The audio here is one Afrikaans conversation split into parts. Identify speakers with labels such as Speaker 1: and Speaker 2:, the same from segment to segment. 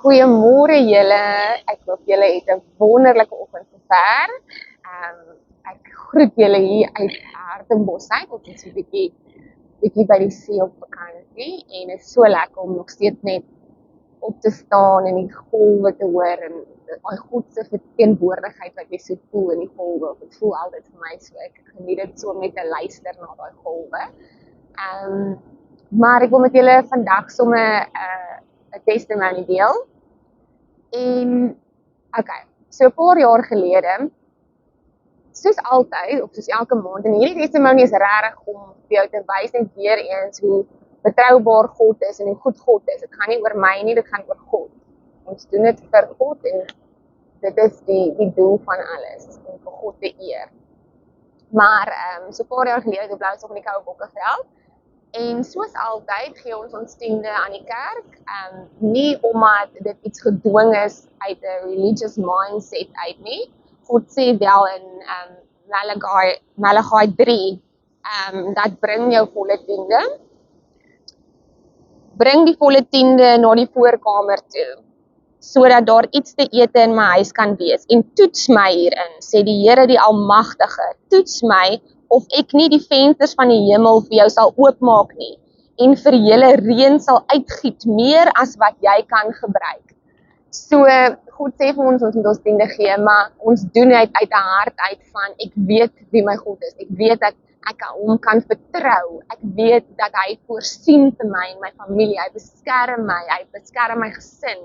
Speaker 1: Goeiemôre julle. Ek hoop julle het 'n wonderlike oggend sover. Ek groet julle hier uit Hartenbos uit. Ons is 'n bietjie by die see op vakansie en dit is so lekker om nog steeds net op te staan en die golwe te hoor en daai God se verteenwoordigheid wat jy so voel in die golwe. Dit voel altyd vir my so. Ek geniet dit so om net te luister na daai golwe. Maar ek wil met julle vandag sommer 'n testimony deel. En, so 'n paar jaar gelede, soos altyd, of soos elke maand, en hierdie testimony is regtig om vir jou te wys net weer eens hoe betroubaar God is en hoe goed God is. Dit gaan nie oor my nie, dit gaan oor God. Ons doen dit vir God en dit is die doel van alles, om vir God te eer. Maar, so 'n paar jaar gelede, toe bly ons nog in die Koue Bokkeveld, en soos altyd gee ons tiende aan die kerk, nie omdat dit iets gedwing is uit 'n religious mindset uit nie. God sê wel in Malachi 3, dat bring jou volle tiende. Bring die volle tiende na die voorkamer toe, sodat daar iets te eet in my huis kan wees. En toets my hierin, sê die Here die Almagtige, toets my of ek nie die vensters van die hemel vir jou sal oopmaak nie, en vir julle reën sal uitgiet, meer as wat jy kan gebruik. So, God sê vir ons moet ons tiende gee, maar ons doen dit uit 'n hart uit van, ek weet wie my God is, ek weet dat ek hom kan vertrou, ek weet dat hy voorsien vir my en my familie, hy beskerm my gesin.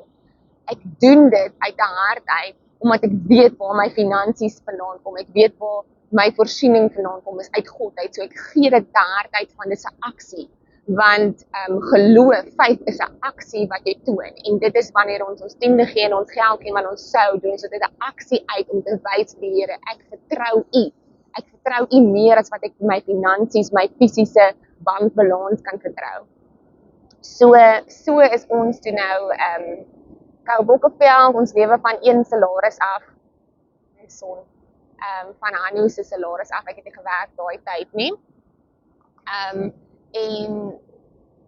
Speaker 1: Ek doen dit uit 'n hart uit, omdat ek weet waar my finansies vandaan kom, ek weet waar my voorsiening vandaan kom, is uit God uit, so ek gee dit daar uit van, dis 'n aksie, want geloof, faith is 'n aksie wat jy toon, en dit is wanneer ons tiende gee en ons geld gee, wat ons sou doen, so dit is 'n aksie uit om te wys vir die Here, ek vertrou u meer as wat ek my finansies, my fisiese bankbalans kan vertrou. So is ons toe nou, Koue Bokkeveld, ons lewe van een salaris af, van Hannu se salaris af, ek het nie gewerk daai tyd nie. En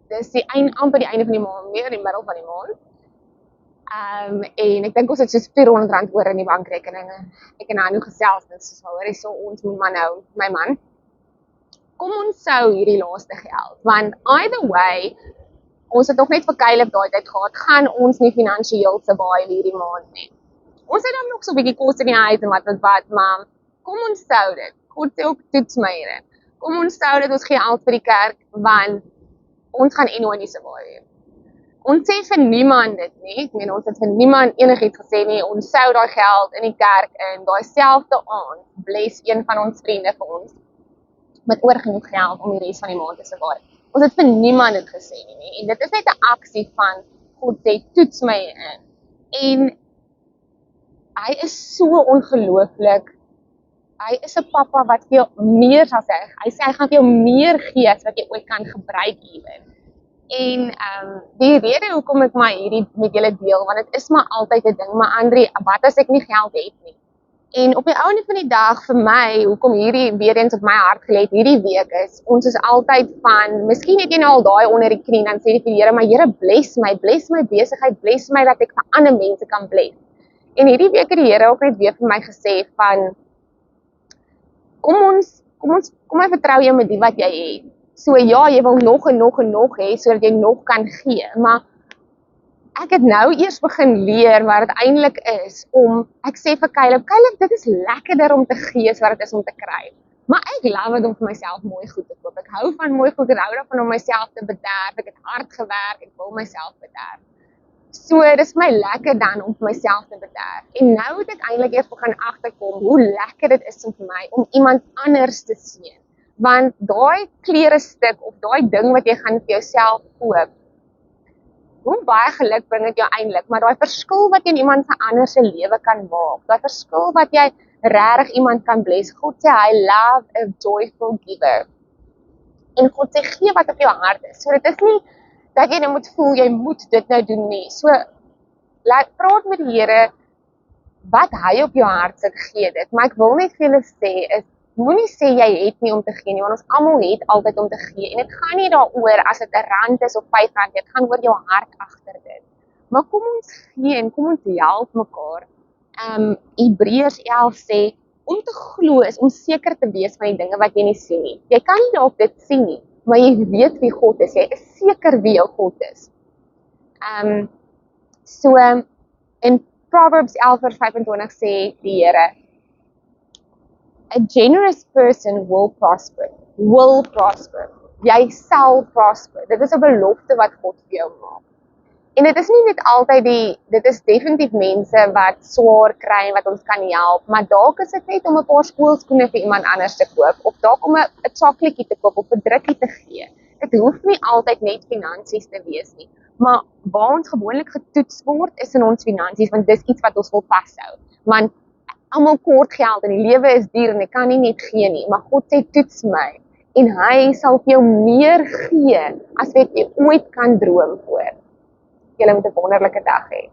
Speaker 1: dis amper die einde van die maand, meer in die middel van die maand. En ek dink ons het soos R400 oor in die bankrekening. Ek en Hannu gesels, dit is so ons moet maar nou, my man, kom ons sou hierdie laaste geld, want either way, ons het nog net vir Caleb daai tyd gehad, gaan ons nie finansiëel survive hierdie maand nie. Ons het dan nog so 'n bietjie kos in die huis en wat, maar kom ons sou dit. God sê ook toets my hierin. Kom ons sou dit, ons gee geld vir die kerk, want ons gaan nooit nie survive. Ons sê vir niemand dit nie, ek meen ons het vir niemand enigiets gesê nie, ons sou daai geld in die kerk in daai selfde aand, bless een van ons vriende vir ons, met oorgenoeg geld om die res van die maand te survive. Ons het vir niemand dit gesê nie, en dit is net 'n aksie van, God sê, toets my in. En hy is so ongelooflik, hy is 'n pappa wat vir jou meer sal sê, hy sê hy gaan vir jou meer gee as wat jy ooit kan gebruik even. En die rede hoekom ek maar hierdie met julle deel, want dit is maar altyd 'n ding, maar Andri, wat as ek nie geld het nie? En op die einde van die dag vir my, hoekom hierdie weer eens op my hart gelê het hierdie week is, ons is altyd van, miskien het jy nou al daai onder die knie, dan sê jy vir die Here, maar Here bless my besigheid, bless my dat ek vir ander mense kan bless. En hierdie week het die Here ook net weer vir my gesê van, kom ek vertrou jou met die wat jy het. So ja, jy wil nog en nog hê, sodat jy nog kan gee, maar ek het nou eers begin leer wat dit eintlik is, ek sê vir Caleb, dit is lekkerder om te gee as wat dit is om te kry. Maar ek love dit om vir myself mooi goed te koop. Ek hou van mooi goed, ek hou daarvan om myself te bederf, ek het hard gewerk, ek wil myself bederf. So, dit is my lekker dan om vir myself te bederf. En nou het ek eintlik eers begin agterkom, hoe lekker dit is vir my, om iemand anders te sien. Want daai klerestuk, of daai ding wat jy gaan vir jouself koop, hoe baie geluk bring dit jou eintlik, maar daai verskil wat jy in iemand se anders se lewe kan maak, daai verskil wat jy regtig iemand kan bless. God sê hy love a joyful giver. En God sê gee wat op jou hart is. So dit is nie dat jy nou moet voel jy moet dit nou doen nie. So praat met die Here wat hy op jou hart sit, gee dit. Maar ek wil net vir julle sê is moenie sê jy het nie om te gee nie, want ons almal het altyd om te gee. En dit gaan nie daaroor as dit R1 is of R5, dit gaan oor jou hart agter dit. Maar kom ons gee en kom ons help mekaar. Hebreërs 11 sê, om te glo is om seker te wees van die dinge wat jy nie sien nie. Jy kan nie dalk dit sien nie, maar jy weet wie God is. Jy is seker wie jou God is. So in Proverbs 11:25 sê die Here, a generous person will prosper. Jy sal prosper. Dit is 'n belofte wat God vir jou maak. En dit is nie net altyd dit is definitief mense wat swaar kry en wat ons kan help, maar dalk is dit net om 'n paar skoolskoene vir iemand anders te koop, of dalk om 'n chocolaatjie te koop of 'n drukkie te gee. Dit hoef nie altyd net finansies te wees nie, maar waar ons gewoonlik getoets word is in ons finansies, want dis iets wat ons wil vashou. Want almal kort geld en die lewe is duur en ek kan nie net gee nie, maar God sê toets my en hy sal vir jou meer gee as wat jy ooit kan droom voor. Julle moet 'n wonderlike dag hê.